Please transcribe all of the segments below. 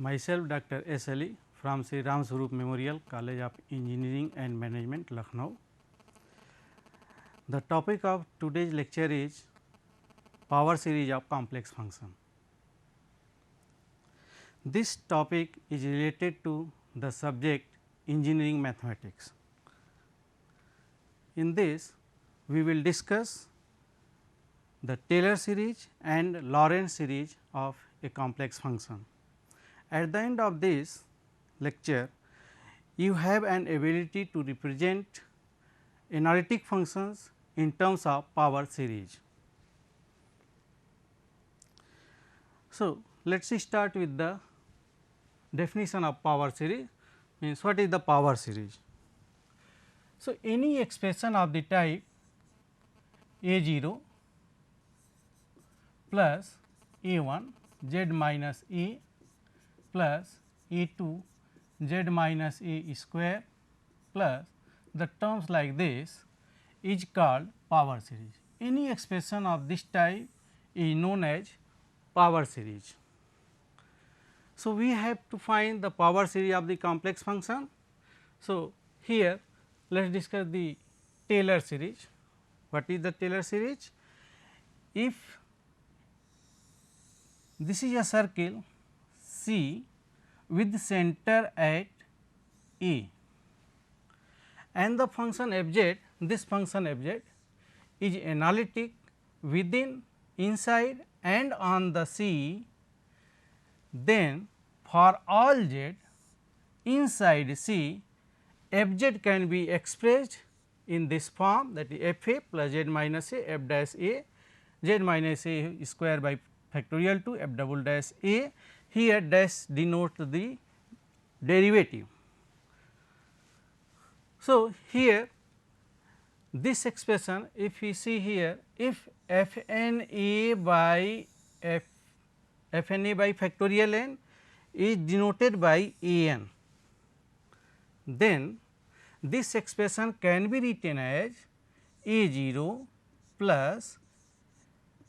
Myself Dr. S. Ali from Sri Ram Swaroop Memorial College of Engineering and Management, Lucknow. The topic of today's lecture is power series of complex function. This topic is related to the subject engineering mathematics. In this, we will discuss the Taylor series and Lorentz series of a complex function. At the end of this lecture, you have an ability to represent analytic functions in terms of power series. So, let us start with the definition of power series, means what is the power series. So, any expression of the type A 0 plus A 1 z minus A plus A 2 z minus A square plus the terms like this is called power series. Any expression of this type is known as power series. So, we have to find the power series of the complex function. So, here let us discuss the Taylor series. What is the Taylor series? If this is a circle C with center at A and the function f z, this function f z is analytic within, inside and on the C, then for all z inside C, f z can be expressed in this form, that is f a plus z minus a f dash a z minus a square by factorial 2 f double dash a. Here dash denotes the derivative. So, here this expression, if we see here, if f n a by f n a by factorial n is denoted by a n, then this expression can be written as a 0 plus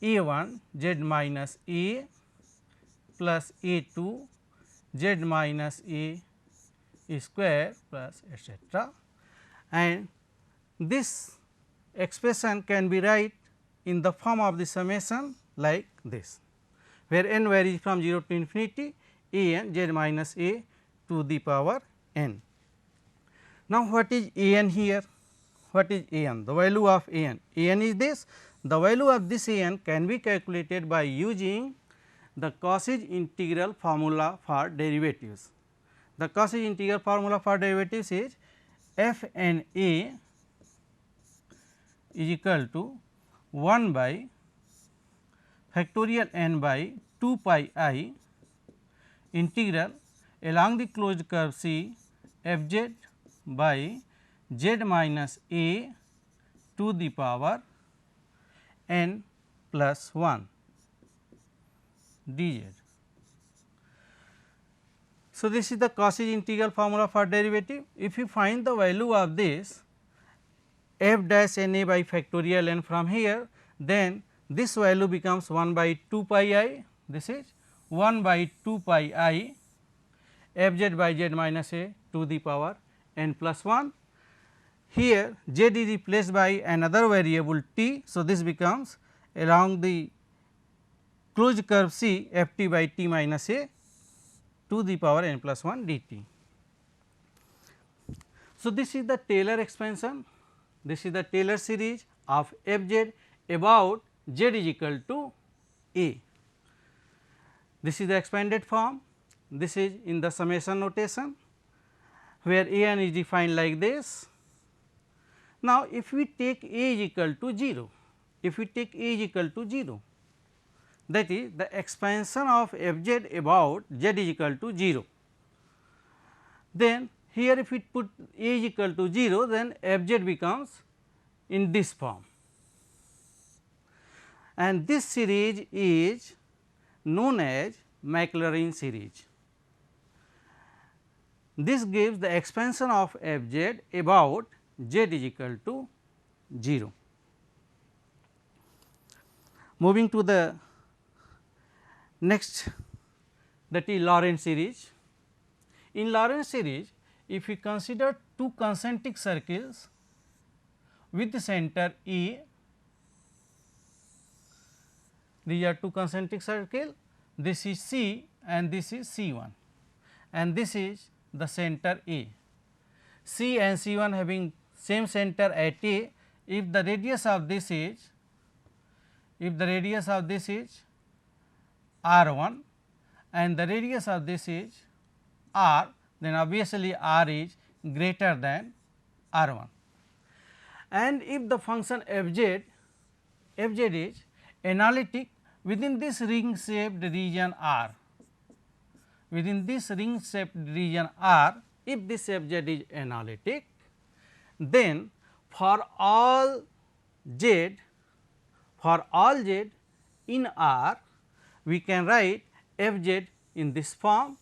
a 1 z minus a plus a 2 z minus a square plus etcetera, and this expression can be write in the form of the summation like this, where n varies from 0 to infinity a n z minus a to the power n. Now, what is a n here? What is a n? The value of a n. A n is this. The value of this a n can be calculated by using the Cauchy integral formula for derivatives. The Cauchy integral formula for derivatives is f n a is equal to 1 by factorial n by 2 pi I integral along the closed curve C f z by z minus a to the power n plus 1 d z. So, this is the Cauchy integral formula for derivative. If you find the value of this f dash n a by factorial n from here, then this value becomes 1 by 2 pi I, this is 1 by 2 pi I f z by z minus a to the power n plus 1. Here z is replaced by another variable t. So, this becomes along the closed curve C f t by t minus a to the power n plus 1 d t. So, this is the Taylor expansion, this is the Taylor series of f z about z is equal to a. This is the expanded form, this is in the summation notation, where a n is defined like this. Now, if we take a is equal to 0, if we take a is equal to 0, that is the expansion of f z about z is equal to 0, then here if we put a is equal to 0, then f z becomes in this form, and this series is known as Maclaurin series. This gives the expansion of f z about z is equal to 0. Moving to the next that is Lorentz series. In Lorentz series, if we consider two concentric circles with the center E, these are two concentric circles, this is C and this is C1, and this is the center A. C and C1 having same center at A, if the radius of this is R1 and the radius of this is R, then obviously R is greater than R1. And if the function f(z) is analytic within this ring shaped region R, if this f(z) is analytic, then for all z in R, we can write f(z) in this form.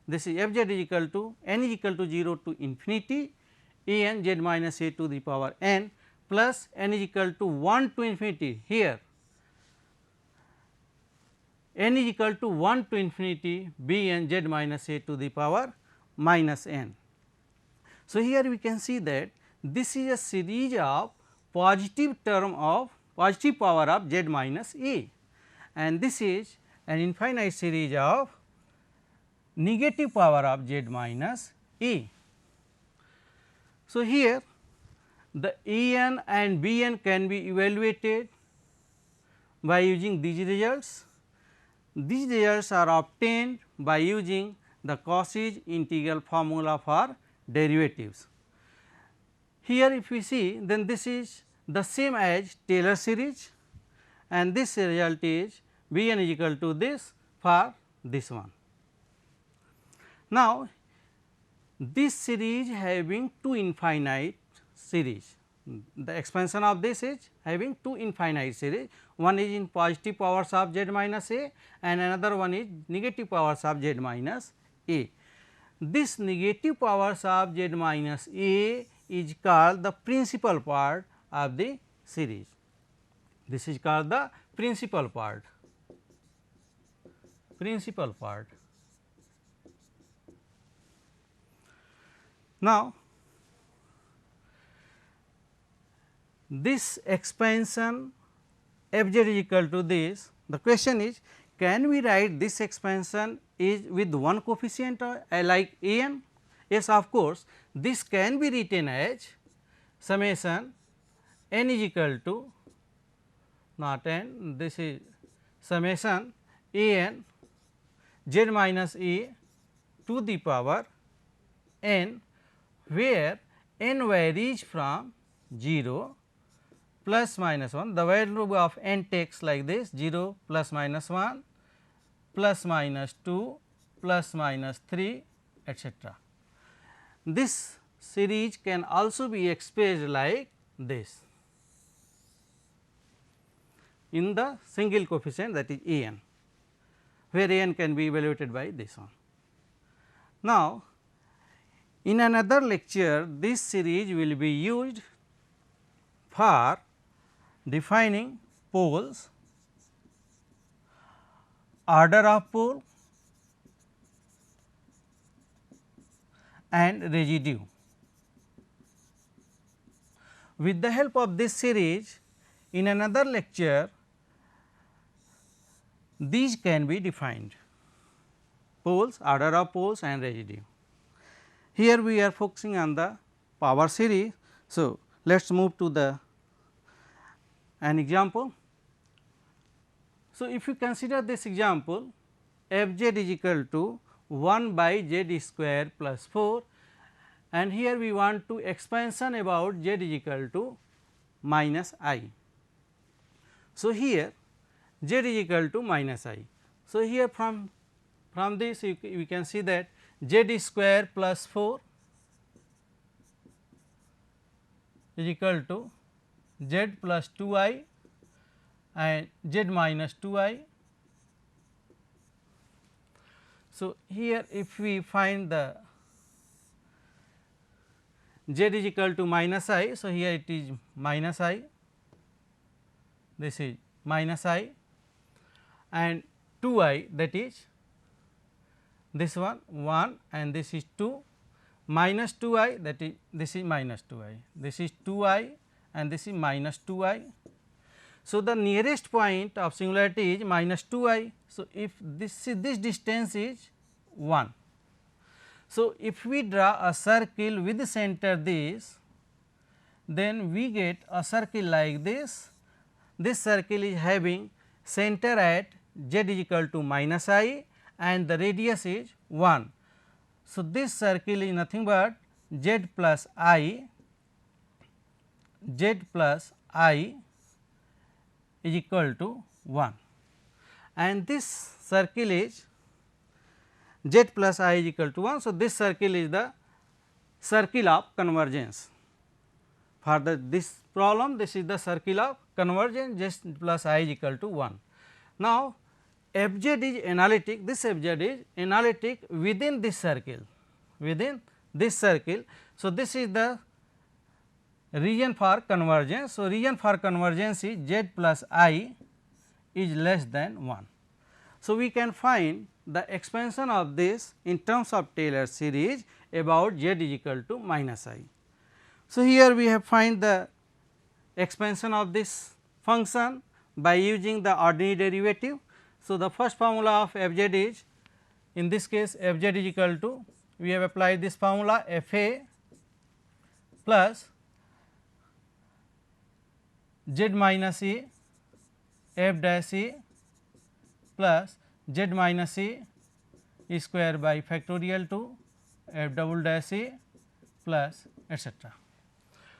This is f(z) is equal to n is equal to 0 to infinity a n z minus a to the power n plus n is equal to 1 to infinity, here n is equal to 1 to infinity b n z minus a to the power minus n. So, here we can see that this is a series of positive power of z minus a, and this is an infinite series of negative power of z minus a. So, here the a n and b n can be evaluated by using these results. These results are obtained by using the Cauchy's integral formula for derivatives. Here if we see, then this is the same as Taylor series, and this result is b n is equal to this for this one. Now, this series having two infinite series, the expansion of this is having two infinite series, one is in positive powers of z minus a and another one is negative powers of z minus a. This negative powers of z minus a is called the principal part of the series. This is called the principal part. Now, this expansion f(z) is equal to this. The question is, can we write this expansion is with one coefficient like a n? Yes, of course, this can be written as summation n is equal to, not n, this is summation a n z minus a to the power n, where n varies from 0 plus minus 1, the value of n takes like this 0 plus minus 1 plus minus 2 plus minus 3 etcetera. This series can also be expressed like this in the single coefficient, that is a n, where a n can be evaluated by this one. Now, in another lecture, this series will be used for defining poles, order of pole and residue. With the help of this series, in another lecture, these can be defined, poles, order of poles and residue. Here we are focusing on the power series. So, let us move to an example. So, if you consider this example, f(z) is equal to 1 by z square plus 4, and here we want to expansion about z is equal to minus I. So, here z is equal to minus I. So, here from this we can see that z square plus 4 is equal to z plus 2 I and z minus 2 I. So, here if we find the z is equal to minus I, so here it is minus I, this is minus I, and 2 I, that is this one 1 and this is 2 minus 2i, that is this is minus 2i, this is 2i and this is minus 2i. So, the nearest point of singularity is minus 2i. So, if this distance is 1. So, if we draw a circle with the center this, then we get a circle like this. This circle is having center at z is equal to minus I and the radius is 1. So, this circle is nothing but z plus I is equal to 1 and this circle is z plus I is equal to 1. So, this circle is the circle of convergence. For this problem, this is the circle of convergence, z plus I is equal to 1. Now, f z is analytic, this f z is analytic within this circle, within this circle. So, this is the region for convergence. So, region for convergence is z plus I is less than 1. So, we can find the expansion of this in terms of Taylor series about z is equal to minus I. So, here we have find the expansion of this function by using the ordinary derivative. So, the first formula of f z is, in this case f z is equal to, we have applied this formula f a plus z minus a f dash a plus z minus a square by factorial to f double dash a plus etcetera.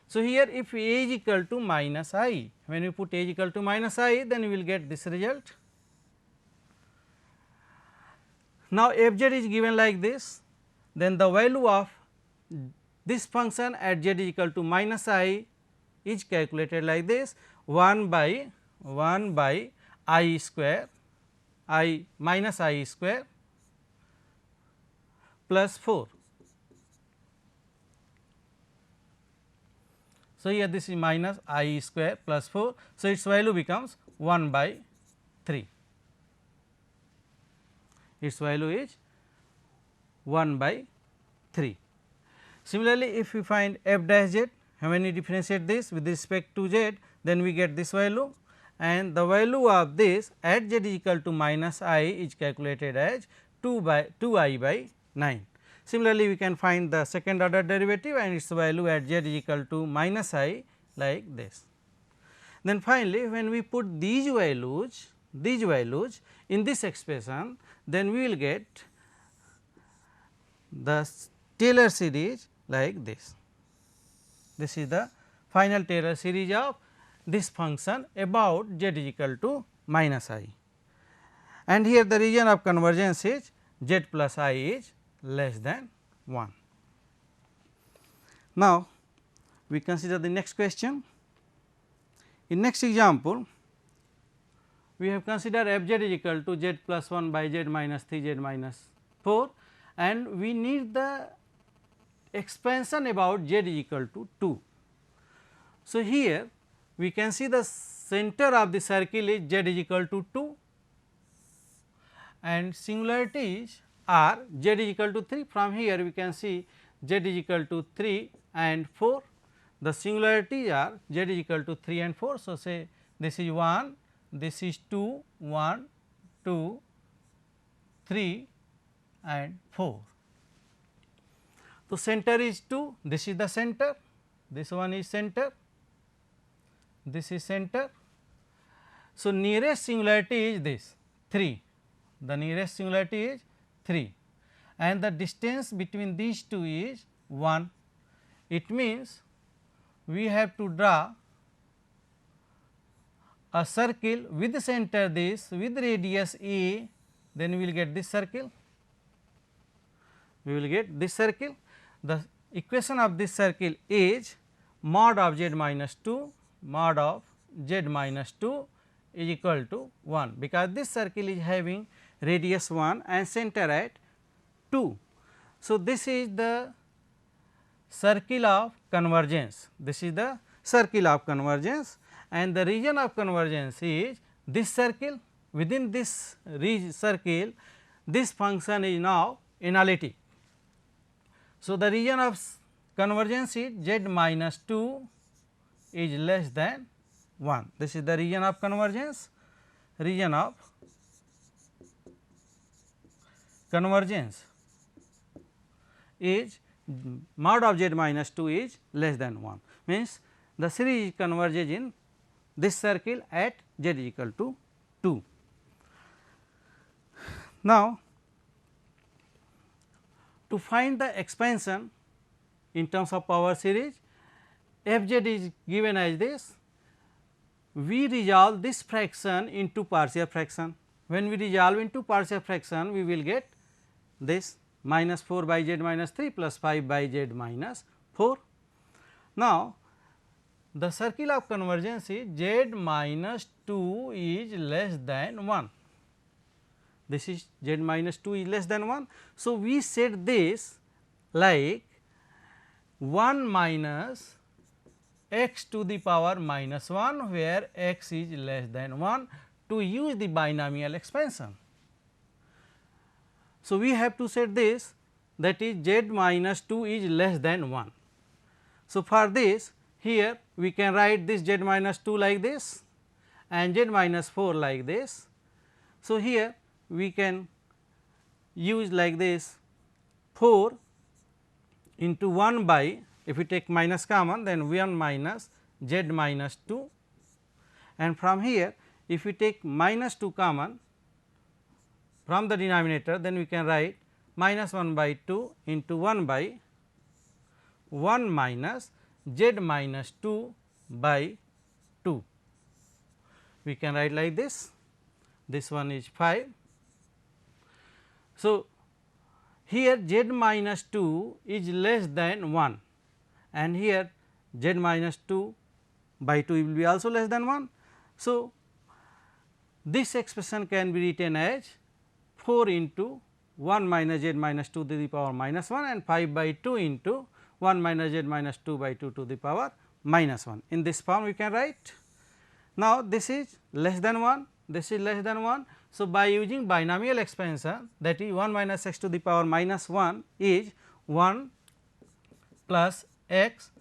So, here if a is equal to minus I, when you put a is equal to minus I, then you will get this result. Now, f z is given like this, then the value of this function at z is equal to minus I is calculated like this, 1 by I square, I minus I square plus 4. So, here this is minus I square plus 4. So, its value becomes 1 by 3, its value is 1 by 3. Similarly, if we find f dash z, when we differentiate this with respect to z, then we get this value, and the value of this at z is equal to minus I is calculated as 2 I by 9. Similarly, we can find the second order derivative and its value at z is equal to minus I like this. Then finally, when we put these values in this expression, then we will get the Taylor series like this. This is the final Taylor series of this function about z is equal to minus I, and here the region of convergence is z plus I is less than 1. Now, we consider the next question. In next example, we have considered f z is equal to z plus 1 by z minus 3 z minus 4, and we need the expansion about z is equal to 2. So, here we can see the center of the circle is z is equal to 2 and singularities are z is equal to 3. From here we can see z is equal to 3 and 4. The singularities are z is equal to 3 and 4. So, say this is 1, this is 2, 1, 2, 3 and 4. So, center is 2, this is the center, this one is center, this is center. So, nearest singularity is this 3, the nearest singularity is 3 and the distance between these two is 1. It means, we have to draw a circle with the center this with radius a, then we will get this circle, we will get this circle. The equation of this circle is mod of z minus 2 mod of z minus 2 is equal to 1, because this circle is having radius 1 and center at 2. So, this is the circle of convergence, this is the circle of convergence, and the region of convergence is this circle. Within this circle, this function is now analytic. So, the region of convergence is z minus 2 is less than 1. This is the region of convergence. Region of convergence is mod of z minus 2 is less than 1, means the series converges in this circle at z is equal to 2. Now, to find the expansion in terms of power series, f z is given as this. We resolve this fraction into partial fraction. When we resolve into partial fraction, we will get this minus 4 by z minus 3 plus 5 by z minus 4. Now, the circle of convergence is z minus 2 is less than 1. This is z minus 2 is less than 1. So, we set this like 1 minus x to the power minus 1, where x is less than 1, to use the binomial expansion. So, we have to set this, that is z minus 2 is less than 1. So, for this, here we can write this z minus 2 like this and z minus 4 like this. So, here we can use like this 4 into 1 by, if we take minus common, then 1 minus z minus 2, and from here if we take minus 2 common from the denominator, then we can write minus 1 by 2 into 1 by 1 minus z minus 2 by 2. We can write like this, this one is 5. So, here z minus 2 is less than 1 and here z minus 2 by 2 will be also less than 1. So, this expression can be written as 4 into 1 minus z minus 2 to the power minus 1 and 5 by 2 into 1 minus z minus 2 by 2 to the power minus 1. In this form we can write. Now, this is less than 1, this is less than 1. So, by using binomial expansion, that is 1 minus x to the power minus 1 is 1 plus x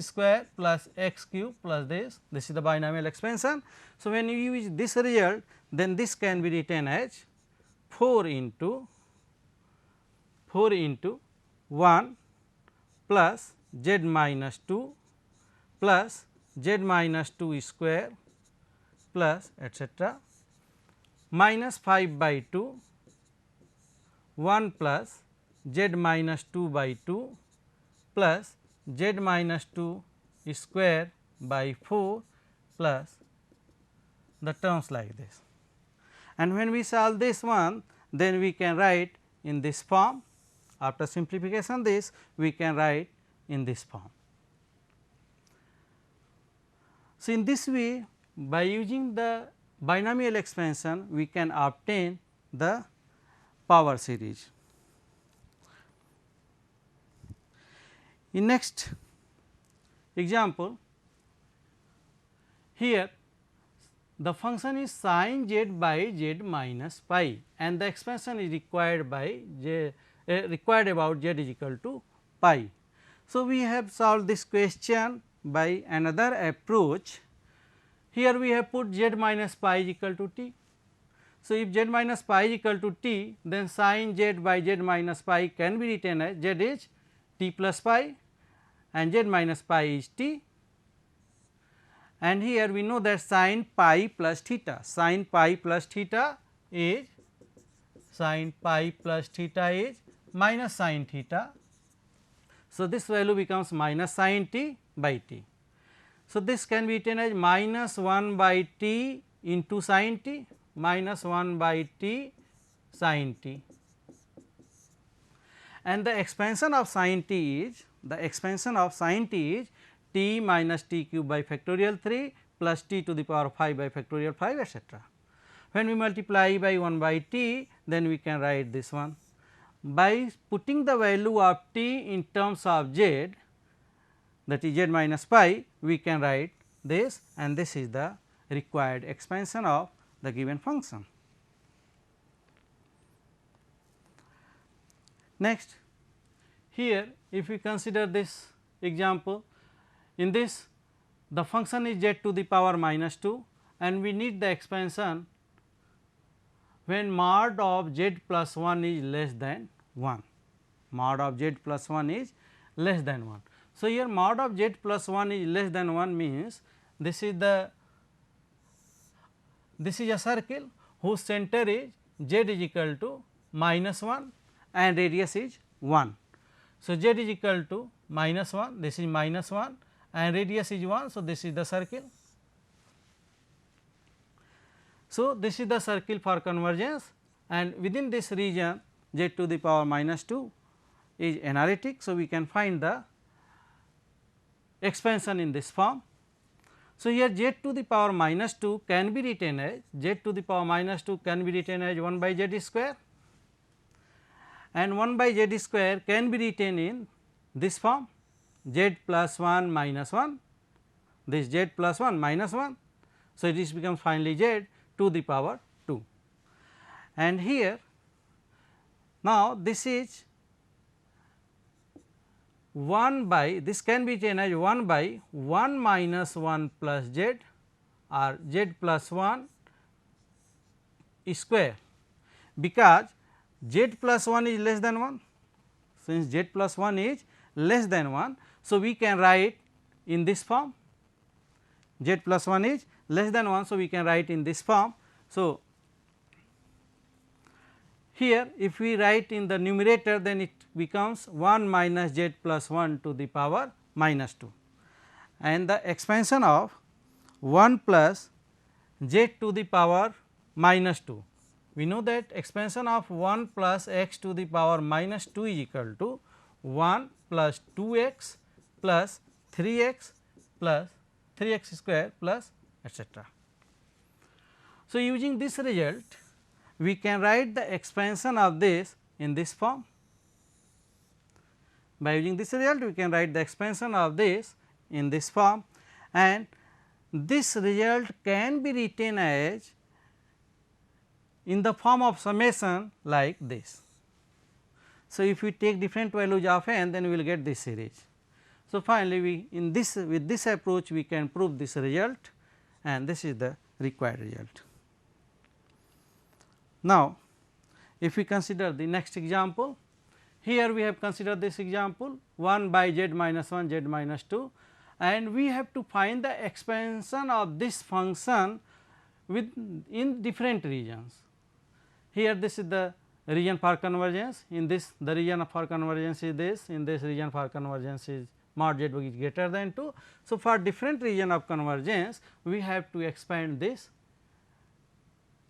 square plus x cube plus this is the binomial expansion. So, when you use this result, then this can be written as 4 into 1 plus z minus 2 plus z minus 2 square plus etcetera minus 5 by 2 1 plus z minus 2 by 2 plus z minus 2 square by 4 plus the terms like this. And when we solve this one, then we can write in this form. After simplification this, we can write in this form. So, in this way, by using the binomial expansion, we can obtain the power series. In next example, here the function is sin z by z minus pi and the expansion is required by required about z is equal to pi. So, we have solved this question by another approach. Here we have put z minus pi is equal to t. So, if z minus pi is equal to t, then sin z by z minus pi can be written as z is t plus pi and z minus pi is t. And here we know that sin pi plus theta is minus sin theta. So, this value becomes minus sin t by t. So, this can be written as minus 1 by t into sin t minus 1 by t sin t, and the expansion of sin t is t minus t cube by factorial 3 plus t to the power 5 by factorial 5 etcetera. When we multiply by 1 by t, then we can write this one. By putting the value of t in terms of z, that is z minus pi, we can write this, and this is the required expansion of the given function. Next, here if we consider this example, in this the function is z to the power minus 2 and we need the expansion when mod of z plus 1 is less than 1, mod of z plus 1 is less than 1. So, here mod of z plus 1 is less than 1 means this is a circle whose center is z is equal to minus 1 and radius is 1. So, z is equal to minus 1, this is minus 1 and radius is 1. So, this is the circle. So, this is the circle for convergence and within this region z to the power minus 2 is analytic. So, we can find the expansion in this form. So, here z to the power minus 2 can be written as 1 by z square and 1 by z square can be written in this form z plus 1 minus 1, this z plus 1 minus 1. So, this becomes finally z to the power 2 and here now this is 1 by, this can be written as 1 by 1 minus 1 plus z or z plus 1 square, because z plus 1 is less than 1, since z plus 1 is less than 1. So, we can write in this form z plus 1 is less than 1. So, we can write in this form. So, here if we write in the numerator, then it becomes 1 minus z plus 1 to the power minus 2 and the expansion of 1 plus z to the power minus 2. We know that expansion of 1 plus x to the power minus 2 is equal to 1 plus 2x plus 3x plus 3x square plus etcetera. So, using this result we can write the expansion of this in this form. By using this result we can write the expansion of this in this form and this result can be written as in the form of summation like this. So, if we take different values of n, then we will get this series. So, finally, we in this with this approach we can prove this result and this is the required result. Now, if we consider the next example, here we have considered this example 1 by z minus 1 z minus 2 and we have to find the expansion of this function with in different regions. Here this is the region for convergence, in this the region for convergence is this, in this region for convergence is mod z is greater than 2. So, for different region of convergence we have to expand this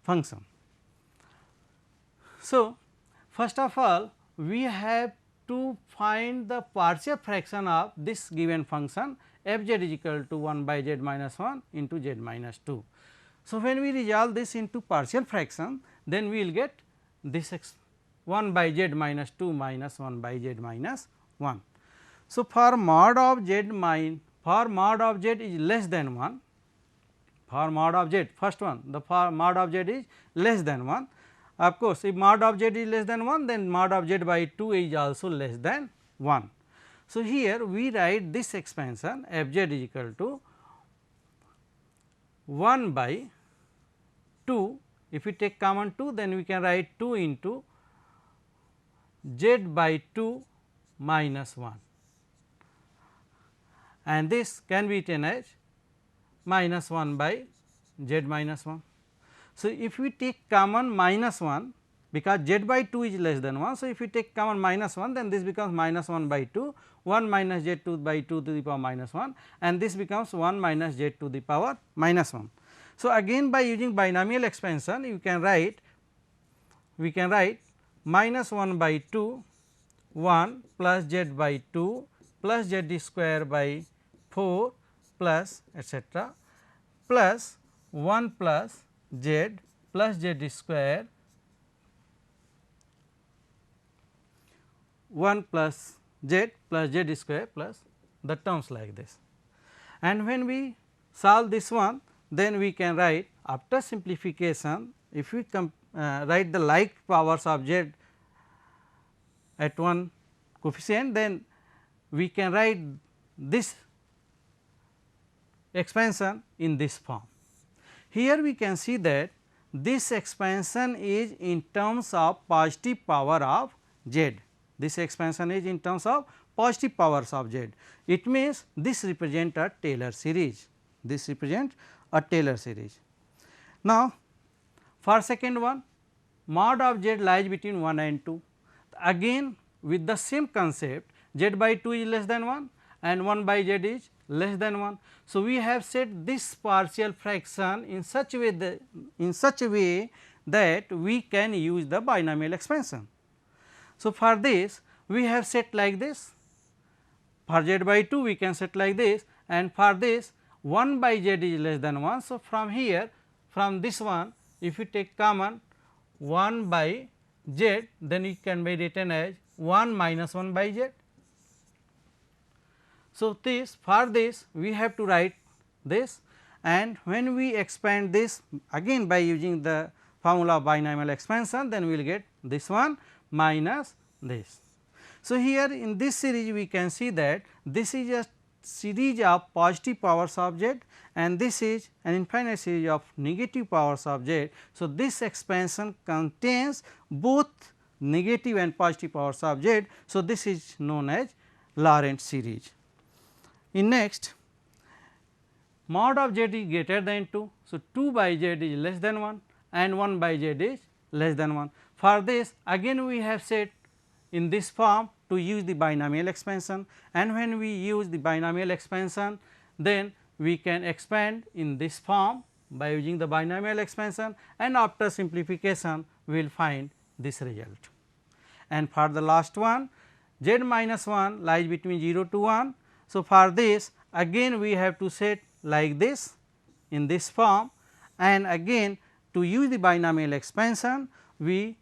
function. So, first of all we have to find the partial fraction of this given function f z is equal to 1 by z minus 1 into z minus 2. So, when we resolve this into partial fraction, then we will get this 1 by z minus 2 minus 1 by z minus 1. So, for mod of z is less than 1, for mod of z first one the for mod of z is less than 1. Of course, if mod of z is less than 1, then mod of z by 2 is also less than 1. So, here we write this expansion f z is equal to 1 by 2. If we take common 2, then we can write 2 into z by 2 minus 1 and this can be written as minus 1 by z minus 1. So, if we take common minus 1, because z by 2 is less than 1. So, if we take common minus 1, then this becomes minus 1 by 2, 1 minus z 2 by 2 to the power minus 1 and this becomes 1 minus z to the power minus 1. So, again by using binomial expansion you can write minus 1 by 2 1 plus z by 2 plus z square by 4 plus etcetera plus 1 plus z plus z square 1 plus z square plus the terms like this. And when we solve this one, then we can write after simplification, if we write the like powers of z at one coefficient, then we can write this expansion in this form. Here we can see that this expansion is in terms of positive power of z. This expansion is in terms of positive powers of z. It means this represents a Taylor series. This represents a Taylor series. Now, for second one, mod of z lies between 1 and 2. Again with the same concept, z by 2 is less than 1 and 1 by z is less than 1. So, we have set this partial fraction in such a way that we can use the binomial expansion. So, for this we have set like this, for z by 2 we can set like this, and for this 1 by z is less than 1. So, from here, from this one, if you take common 1 by z, then it can be written as 1 minus 1 by z. So, this for this we have to write this, and when we expand this again by using the formula of binomial expansion, then we will get this one minus this. So, here in this series we can see that this is a series of positive powers of z and this is an infinite series of negative powers of z. So, this expansion contains both negative and positive powers of z. So, this is known as Laurent series. In next, mod of z is greater than 2. So, 2 by z is less than 1 and 1 by z is less than 1. For this again we have said in this form to use the binomial expansion, and when we use the binomial expansion, then we can expand in this form by using the binomial expansion, and after simplification we will find this result. And for the last one, z minus 1 lies between 0 to 1. So, for this again we have to set like this in this form, and again to use the binomial expansion we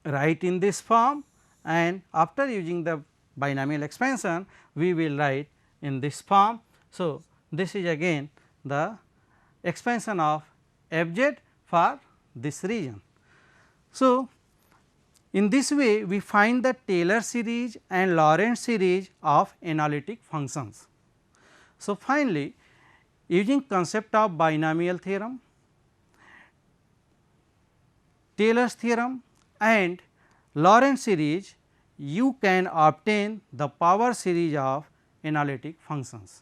write in this form, and after using the binomial expansion we will write in this form. So, this is again the expansion of f z for this region. So, in this way we find the Taylor series and Laurent series of analytic functions. So, finally, using concept of binomial theorem, Taylor's theorem and Laurent series, you can obtain the power series of analytic functions.